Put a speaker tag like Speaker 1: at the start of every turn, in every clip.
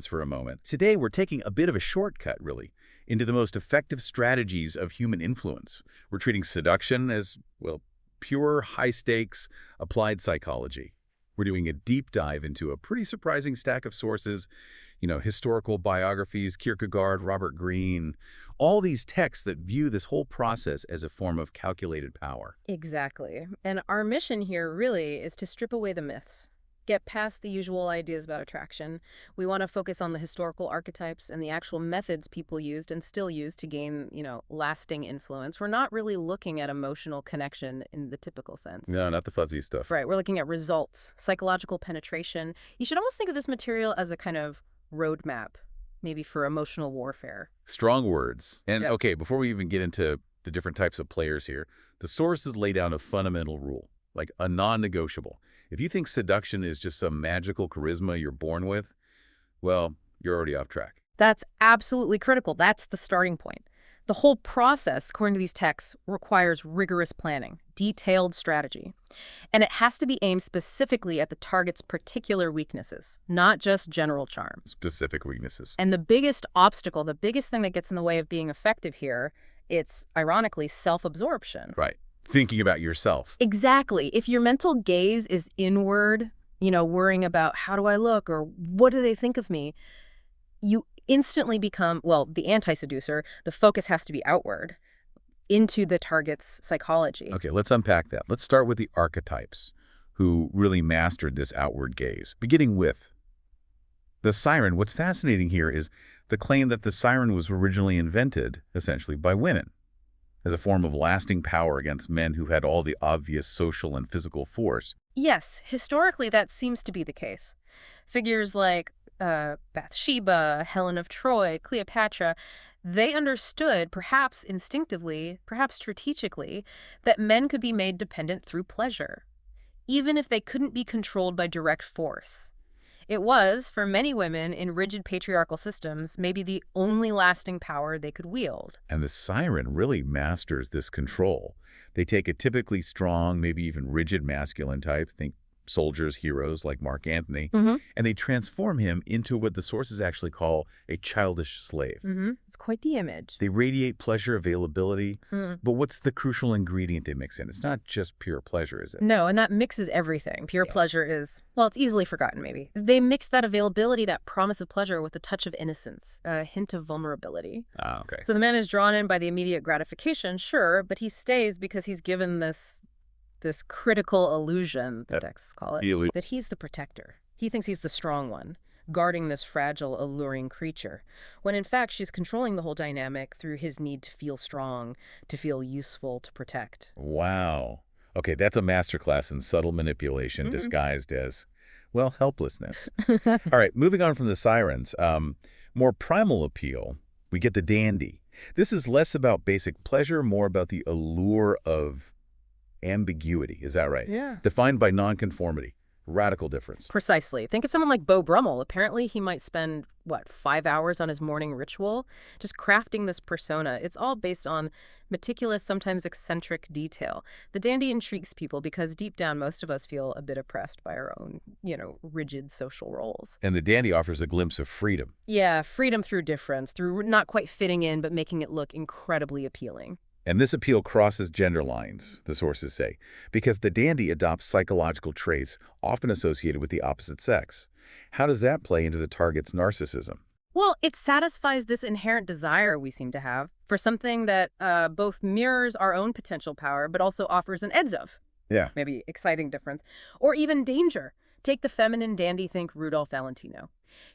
Speaker 1: for a moment. Today, we're taking a bit of a shortcut, really, into the most effective strategies of human influence. We're treating seduction as, well, pure, high-stakes, applied psychology. We're doing a deep dive into a pretty surprising stack of sources, historical biographies, Kierkegaard, Robert Greene, all these texts that view this whole process as a form of calculated power.
Speaker 2: Exactly. And our mission here really is to strip away the myths, get past the usual ideas about attraction. We want to focus on the historical archetypes and the actual methods people used and still use to gain, lasting influence. We're not really looking at emotional connection in the typical sense.
Speaker 1: No, not the fuzzy stuff.
Speaker 2: Right. We're looking at results, psychological penetration. You should almost think of this material as a kind of roadmap, maybe for emotional warfare.
Speaker 1: Strong words. And
Speaker 2: Yep.
Speaker 1: okay, before we even get into the different types of players here, the sources lay down a fundamental rule, like a non-negotiable. If you think seduction is just some magical charisma you're born with, well, you're already off track.
Speaker 2: That's absolutely critical. That's the starting point. The whole process, according to these texts, requires rigorous planning, detailed strategy. And it has to be aimed specifically at the target's particular weaknesses, not just general charm.
Speaker 1: Specific weaknesses.
Speaker 2: And the biggest obstacle, the biggest thing that gets in the way of being effective here, it's ironically self-absorption.
Speaker 1: Right. Thinking about yourself.
Speaker 2: Exactly. If your mental gaze is inward, worrying about how do I look or what do they think of me, you instantly become, well, the anti-seducer. The focus has to be outward into the target's psychology.
Speaker 1: Okay, let's unpack that. Let's start with the archetypes who really mastered this outward gaze, beginning with the siren. What's fascinating here is the claim that the siren was originally invented, essentially, by women as a form of lasting power against men who had all the obvious social and physical force.
Speaker 2: Yes, historically that seems to be the case. Figures like Bathsheba, Helen of Troy, Cleopatra, they understood, perhaps instinctively, perhaps strategically, that men could be made dependent through pleasure, even if they couldn't be controlled by direct force. It was, for many women in rigid patriarchal systems, maybe the only lasting power they could wield.
Speaker 1: And the siren really masters this control. They take a typically strong, maybe even rigid masculine type, think soldiers, heroes like Mark Antony, and they transform him into what the sources actually call a childish slave.
Speaker 2: It's quite the image.
Speaker 1: They radiate pleasure, availability, but what's the crucial ingredient they mix in? It's not just pure pleasure, is it?
Speaker 2: No, and that mixes everything. Pure pleasure is, well, it's easily forgotten, maybe. They mix that availability, that promise of pleasure, with a touch of innocence, a hint of vulnerability.
Speaker 1: Ah, okay.
Speaker 2: So the man is drawn in by the immediate gratification, sure, but he stays because he's given this critical illusion, the texts call it, that he's the protector. He thinks he's the strong one, guarding this fragile, alluring creature, when in fact she's controlling the whole dynamic through his need to feel strong, to feel useful, to protect.
Speaker 1: Wow. Okay, that's a masterclass in subtle manipulation disguised as, well, helplessness. All right, moving on from the sirens, more primal appeal, we get the dandy. This is less about basic pleasure, more about the allure of ambiguity. Is that right?
Speaker 2: Yeah.
Speaker 1: Defined by nonconformity. Radical difference.
Speaker 2: Precisely. Think of someone like Beau Brummel. Apparently he might spend, 5 hours on his morning ritual, just crafting this persona. It's all based on meticulous, sometimes eccentric detail. The dandy intrigues people because deep down most of us feel a bit oppressed by our own, rigid social roles.
Speaker 1: And the dandy offers a glimpse of freedom.
Speaker 2: Yeah, freedom through difference, through not quite fitting in, but making it look incredibly appealing.
Speaker 1: And this appeal crosses gender lines, the sources say, because the dandy adopts psychological traits often associated with the opposite sex. How does that play into the target's narcissism?
Speaker 2: Well, it satisfies this inherent desire we seem to have for something that both mirrors our own potential power, but also offers an edge of.
Speaker 1: Yeah.
Speaker 2: Maybe exciting difference. Or even danger. Take the feminine dandy, think Rudolph Valentino.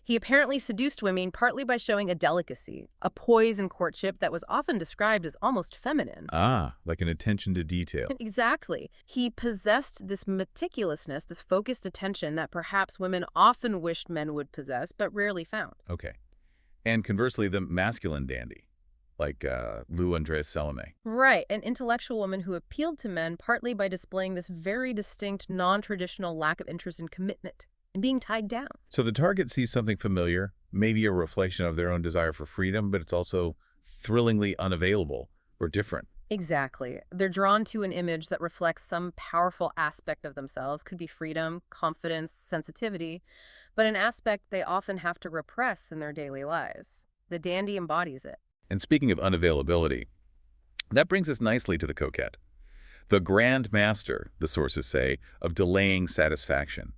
Speaker 2: He apparently seduced women partly by showing a delicacy, a poise in courtship that was often described as almost feminine.
Speaker 1: Ah, like an attention to detail.
Speaker 2: Exactly. He possessed this meticulousness, this focused attention that perhaps women often wished men would possess, but rarely found.
Speaker 1: Okay. And conversely, the masculine dandy, like Lou Andres Salome.
Speaker 2: Right, an intellectual woman who appealed to men partly by displaying this very distinct, non-traditional lack of interest in commitment and being tied down.
Speaker 1: So the target sees something familiar, maybe a reflection of their own desire for freedom, but it's also thrillingly unavailable or different.
Speaker 2: Exactly. They're drawn to an image that reflects some powerful aspect of themselves. Could be freedom, confidence, sensitivity. but an aspect they often have to repress in their daily lives. The dandy embodies it.
Speaker 1: And speaking of unavailability, that brings us nicely to the coquette. The grand master, the sources say, of delaying satisfaction.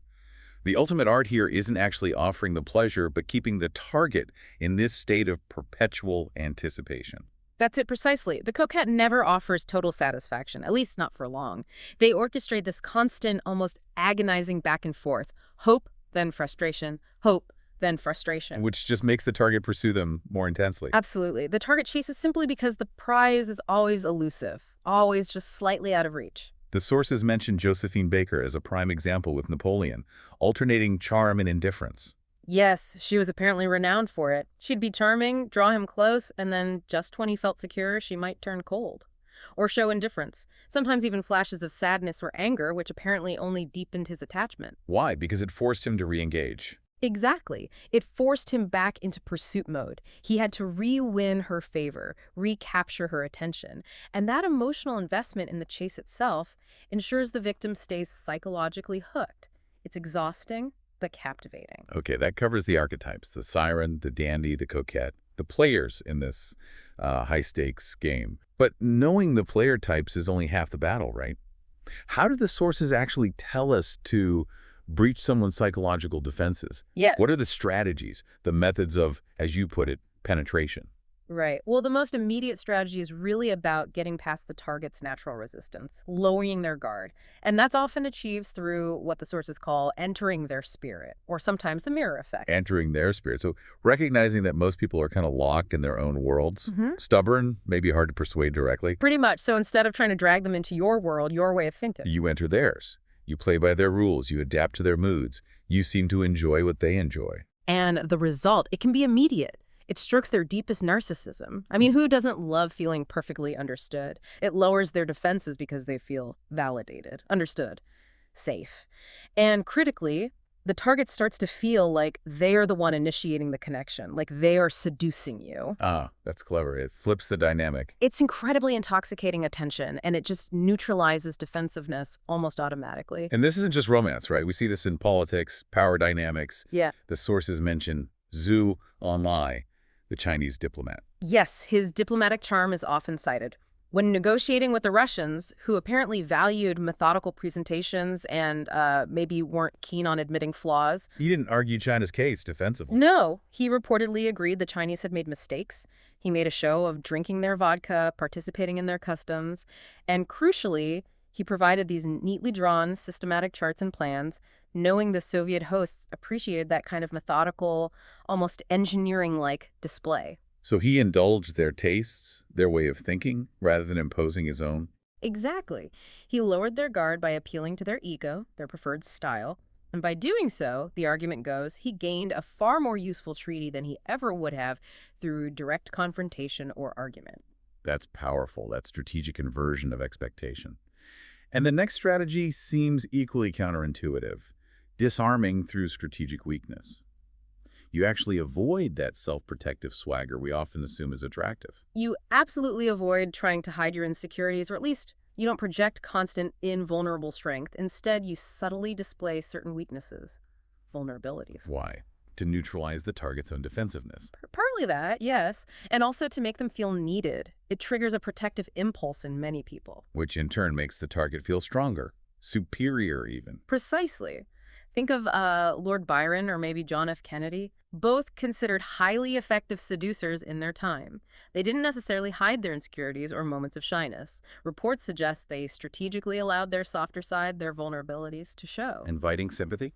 Speaker 1: The ultimate art here isn't actually offering the pleasure, but keeping the target in this state of perpetual anticipation.
Speaker 2: That's it precisely. The coquette never offers total satisfaction, at least not for long. They orchestrate this constant, almost agonizing back and forth. Hope, then frustration. Hope, then frustration.
Speaker 1: Which just makes the target pursue them more intensely.
Speaker 2: Absolutely. The target chases simply because the prize is always elusive, always just slightly out of reach.
Speaker 1: The sources mention Josephine Baker as a prime example with Napoleon, alternating charm and indifference.
Speaker 2: Yes, she was apparently renowned for it. She'd be charming, draw him close, and then just when he felt secure, she might turn cold. Or show indifference, sometimes even flashes of sadness or anger, which apparently only deepened his attachment.
Speaker 1: Why? Because it forced him to re-engage.
Speaker 2: Exactly. It forced him back into pursuit mode. He had to re-win her favor, recapture her attention. And that emotional investment in the chase itself ensures the victim stays psychologically hooked. It's exhausting, but captivating.
Speaker 1: Okay, that covers the archetypes, the siren, the dandy, the coquette, the players in this high-stakes game. But knowing the player types is only half the battle, right? How do the sources actually tell us to breach someone's psychological defenses?
Speaker 2: Yeah.
Speaker 1: What are the strategies, the methods of, as you put it, penetration?
Speaker 2: Right. Well, the most immediate strategy is really about getting past the target's natural resistance, lowering their guard. And that's often achieved through what the sources call entering their spirit, or sometimes the mirror effect.
Speaker 1: Entering their spirit. So recognizing that most people are kind of locked in their own worlds,
Speaker 2: Mm-hmm.
Speaker 1: stubborn, maybe hard to persuade directly.
Speaker 2: Pretty much. So instead of trying to drag them into your world, your way of thinking.
Speaker 1: You enter theirs. You play by their rules. You adapt to their moods. You seem to enjoy what they enjoy.
Speaker 2: And the result, it can be immediate. It strokes their deepest narcissism. I mean, who doesn't love feeling perfectly understood? It lowers their defenses because they feel validated, understood, safe. And critically, the target starts to feel like they are the one initiating the connection, like they are seducing you.
Speaker 1: Ah, that's clever. It flips the dynamic.
Speaker 2: It's incredibly intoxicating attention, and it just neutralizes defensiveness almost automatically.
Speaker 1: And this isn't just romance, right? We see this in politics, power dynamics.
Speaker 2: Yeah.
Speaker 1: The sources mention Zhu Enlai, the Chinese diplomat.
Speaker 2: Yes, his diplomatic charm is often cited. When negotiating with the Russians, who apparently valued methodical presentations and maybe weren't keen on admitting flaws.
Speaker 1: He didn't argue China's case defensively.
Speaker 2: No, he reportedly agreed the Chinese had made mistakes. He made a show of drinking their vodka, participating in their customs, and crucially, he provided these neatly drawn, systematic charts and plans, knowing the Soviet hosts appreciated that kind of methodical, almost engineering-like display.
Speaker 1: So he indulged their tastes, their way of thinking, rather than imposing his own.
Speaker 2: Exactly. He lowered their guard by appealing to their ego, their preferred style, and by doing so, the argument goes, he gained a far more useful treaty than he ever would have through direct confrontation or argument.
Speaker 1: That's powerful. That strategic inversion of expectation. And the next strategy seems equally counterintuitive, disarming through strategic weakness. You actually avoid that self-protective swagger we often assume is attractive.
Speaker 2: You absolutely avoid trying to hide your insecurities, or at least you don't project constant invulnerable strength. Instead, you subtly display certain weaknesses, vulnerabilities.
Speaker 1: Why? To neutralize the target's own defensiveness.
Speaker 2: Partly that, yes, and also to make them feel needed. It triggers a protective impulse in many people.
Speaker 1: Which in turn makes the target feel stronger, superior even.
Speaker 2: Precisely. Think of Lord Byron or maybe John F. Kennedy, both considered highly effective seducers in their time. They didn't necessarily hide their insecurities or moments of shyness. Reports suggest they strategically allowed their softer side, their vulnerabilities, to show.
Speaker 1: Inviting sympathy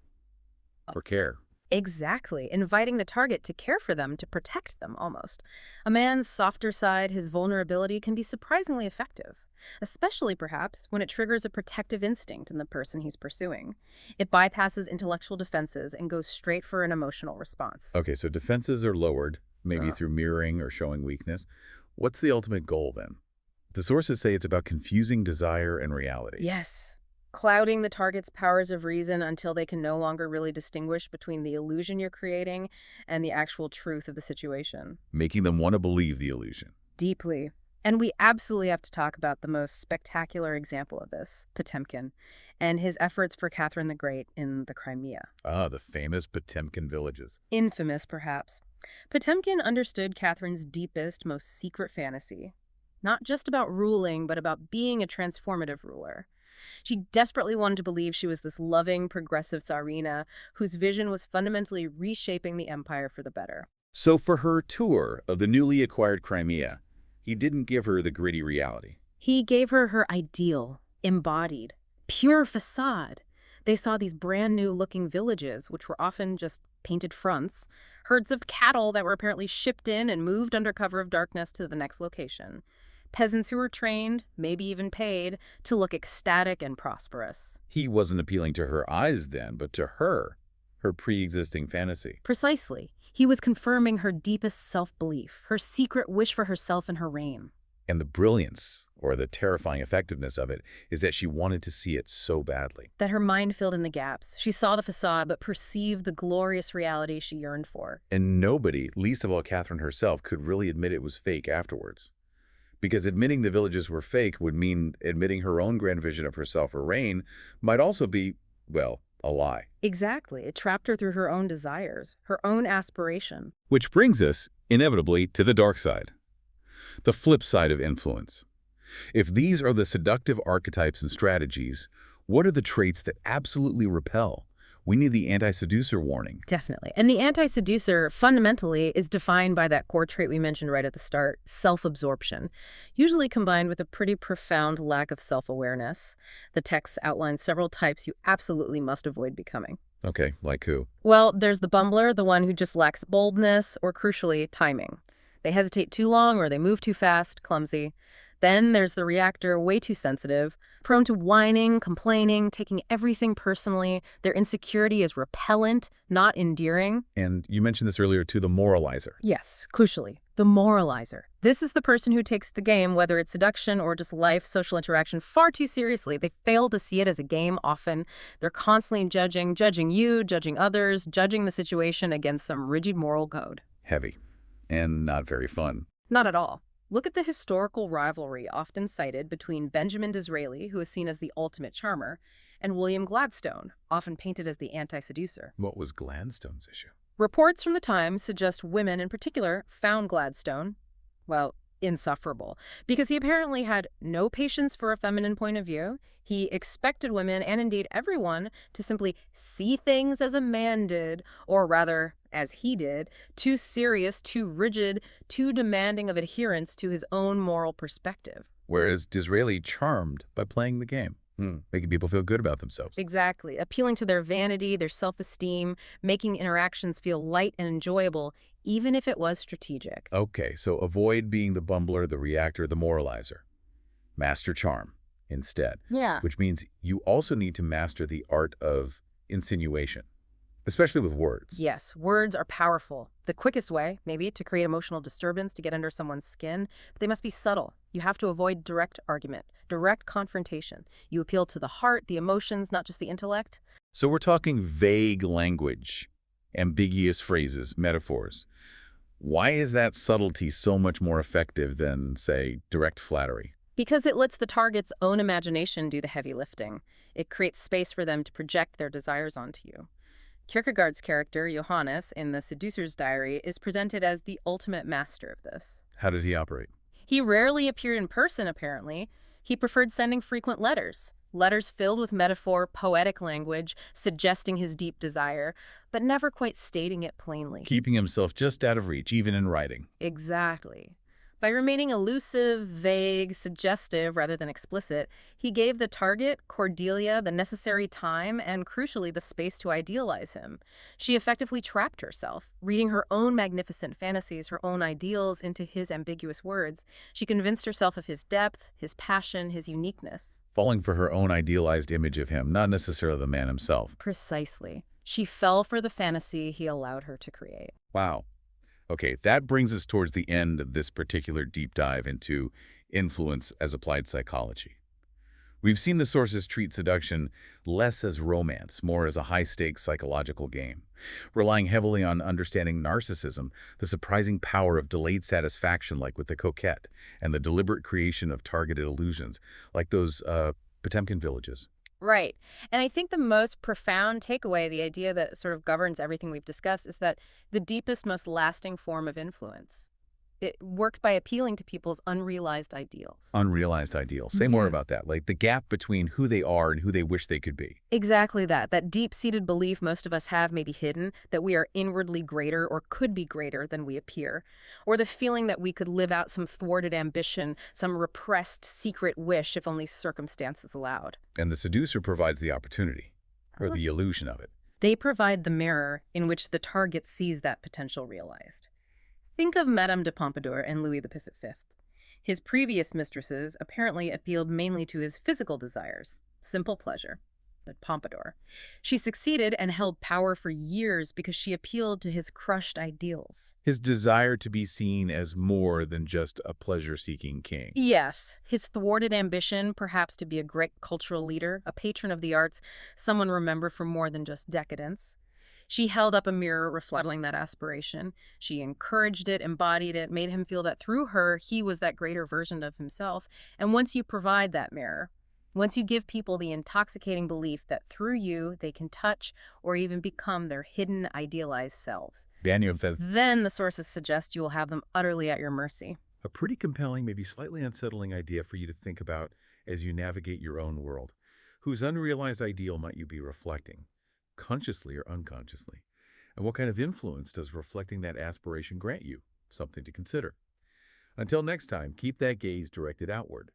Speaker 1: or care.
Speaker 2: Exactly. Inviting the target to care for them, to protect them almost. A man's softer side, his vulnerability, can be surprisingly effective. Especially, perhaps, when it triggers a protective instinct in the person he's pursuing. It bypasses intellectual defenses and goes straight for an emotional response.
Speaker 1: Okay, so defenses are lowered, maybe through mirroring or showing weakness. What's the ultimate goal then? The sources say it's about confusing desire and reality.
Speaker 2: Yes. Clouding the target's powers of reason until they can no longer really distinguish between the illusion you're creating and the actual truth of the situation.
Speaker 1: Making them want to believe the illusion.
Speaker 2: Deeply. And we absolutely have to talk about the most spectacular example of this, Potemkin, and his efforts for Catherine the Great in the Crimea.
Speaker 1: Ah, the famous Potemkin villages.
Speaker 2: Infamous, perhaps. Potemkin understood Catherine's deepest, most secret fantasy. Not just about ruling, but about being a transformative ruler. She desperately wanted to believe she was this loving, progressive Tsarina whose vision was fundamentally reshaping the empire for the better.
Speaker 1: So for her tour of the newly acquired Crimea, he didn't give her the gritty reality.
Speaker 2: He gave her her ideal, embodied, pure facade. They saw these brand new looking villages, which were often just painted fronts, herds of cattle that were apparently shipped in and moved under cover of darkness to the next location. Peasants who were trained, maybe even paid, to look ecstatic and prosperous.
Speaker 1: He wasn't appealing to her eyes then, but to her pre-existing fantasy.
Speaker 2: Precisely. He was confirming her deepest self-belief, her secret wish for herself and her reign.
Speaker 1: And the brilliance, or the terrifying effectiveness of it, is that she wanted to see it so badly.
Speaker 2: That her mind filled in the gaps. She saw the facade, but perceived the glorious reality she yearned for.
Speaker 1: And nobody, least of all Catherine herself, could really admit it was fake afterwards. Because admitting the villages were fake would mean admitting her own grand vision of herself or reign might also be, well, a lie.
Speaker 2: Exactly. It trapped her through her own desires, her own aspiration.
Speaker 1: Which brings us, inevitably, to the dark side. The flip side of influence. If these are the seductive archetypes and strategies, what are the traits that absolutely repel? We need the anti-seducer warning.
Speaker 2: Definitely. And the anti-seducer, fundamentally, is defined by that core trait we mentioned right at the start, self-absorption, usually combined with a pretty profound lack of self-awareness. The text outlines several types you absolutely must avoid becoming.
Speaker 1: Okay, like who?
Speaker 2: Well, there's the bumbler, the one who just lacks boldness or, crucially, timing. They hesitate too long or they move too fast, clumsy. Then there's the reactor, way too sensitive, prone to whining, complaining, taking everything personally. Their insecurity is repellent, not endearing.
Speaker 1: And you mentioned this earlier too, the moralizer.
Speaker 2: Yes, crucially, the moralizer. This is the person who takes the game, whether it's seduction or just life, social interaction, far too seriously. They fail to see it as a game often. They're constantly judging you, judging others, judging the situation against some rigid moral code.
Speaker 1: Heavy. And not very fun.
Speaker 2: Not at all. Look at the historical rivalry often cited between Benjamin Disraeli, who is seen as the ultimate charmer, and William Gladstone, often painted as the anti-seducer.
Speaker 1: What was Gladstone's issue?
Speaker 2: Reports from the time suggest women in particular found Gladstone, well, insufferable, because he apparently had no patience for a feminine point of view. He expected women, and indeed everyone, to simply see things as a man did, or rather, as he did, too serious, too rigid, too demanding of adherence to his own moral perspective.
Speaker 1: Whereas Disraeli charmed by playing the game, making people feel good about themselves.
Speaker 2: Exactly. Appealing to their vanity, their self-esteem, making interactions feel light and enjoyable, even if it was strategic.
Speaker 1: Okay, so avoid being the bumbler, the reactor, the moralizer. Master charm instead.
Speaker 2: Yeah.
Speaker 1: Which means you also need to master the art of insinuation, especially with words.
Speaker 2: Yes, words are powerful. The quickest way, maybe, to create emotional disturbance, to get under someone's skin, but they must be subtle. You have to avoid direct argument, direct confrontation. You appeal to the heart, the emotions, not just the intellect.
Speaker 1: So we're talking vague language, ambiguous phrases, metaphors. Why is that subtlety so much more effective than, say, direct flattery?
Speaker 2: Because it lets the target's own imagination do the heavy lifting. It creates space for them to project their desires onto you. Kierkegaard's character, Johannes, in The Seducer's Diary, is presented as the ultimate master of this.
Speaker 1: How did he operate?
Speaker 2: He rarely appeared in person, apparently. He preferred sending frequent letters. Letters filled with metaphor, poetic language, suggesting his deep desire, but never quite stating it plainly.
Speaker 1: Keeping himself just out of reach, even in writing.
Speaker 2: Exactly. By remaining elusive, vague, suggestive rather than explicit, he gave the target, Cordelia, the necessary time and, crucially, the space to idealize him. She effectively trapped herself, reading her own magnificent fantasies, her own ideals into his ambiguous words. She convinced herself of his depth, his passion, his uniqueness.
Speaker 1: Falling for her own idealized image of him, not necessarily the man himself.
Speaker 2: Precisely. She fell for the fantasy he allowed her to create.
Speaker 1: Wow. Okay, that brings us towards the end of this particular deep dive into influence as applied psychology. We've seen the sources treat seduction less as romance, more as a high-stakes psychological game, relying heavily on understanding narcissism, the surprising power of delayed satisfaction like with the coquette, and the deliberate creation of targeted illusions like those Potemkin villages.
Speaker 2: Right. And I think the most profound takeaway, the idea that sort of governs everything we've discussed, is that the deepest, most lasting form of influence, it works by appealing to people's unrealized ideals.
Speaker 1: Unrealized ideals. Say more about that, like the gap between who they are and who they wish they could be.
Speaker 2: Exactly that. That deep-seated belief most of us have, maybe hidden, that we are inwardly greater or could be greater than we appear. Or the feeling that we could live out some thwarted ambition, some repressed secret wish if only circumstances allowed.
Speaker 1: And the seducer provides the opportunity, or the illusion of it.
Speaker 2: They provide the mirror in which the target sees that potential realized. Think of Madame de Pompadour and Louis the XV. His previous mistresses apparently appealed mainly to his physical desires, simple pleasure. But Pompadour, she succeeded and held power for years because she appealed to his crushed ideals.
Speaker 1: His desire to be seen as more than just a pleasure-seeking king.
Speaker 2: Yes, his thwarted ambition, perhaps to be a great cultural leader, a patron of the arts, someone remembered for more than just decadence. She held up a mirror reflecting that aspiration. She encouraged it, embodied it, made him feel that through her, he was that greater version of himself. And once you provide that mirror, once you give people the intoxicating belief that through you, they can touch or even become their hidden, idealized selves, then the sources suggest you will have them utterly at your mercy.
Speaker 1: A pretty compelling, maybe slightly unsettling idea for you to think about as you navigate your own world. Whose unrealized ideal might you be reflecting, consciously or unconsciously? And what kind of influence does reflecting that aspiration grant you? Something to consider. Until next time, keep that gaze directed outward.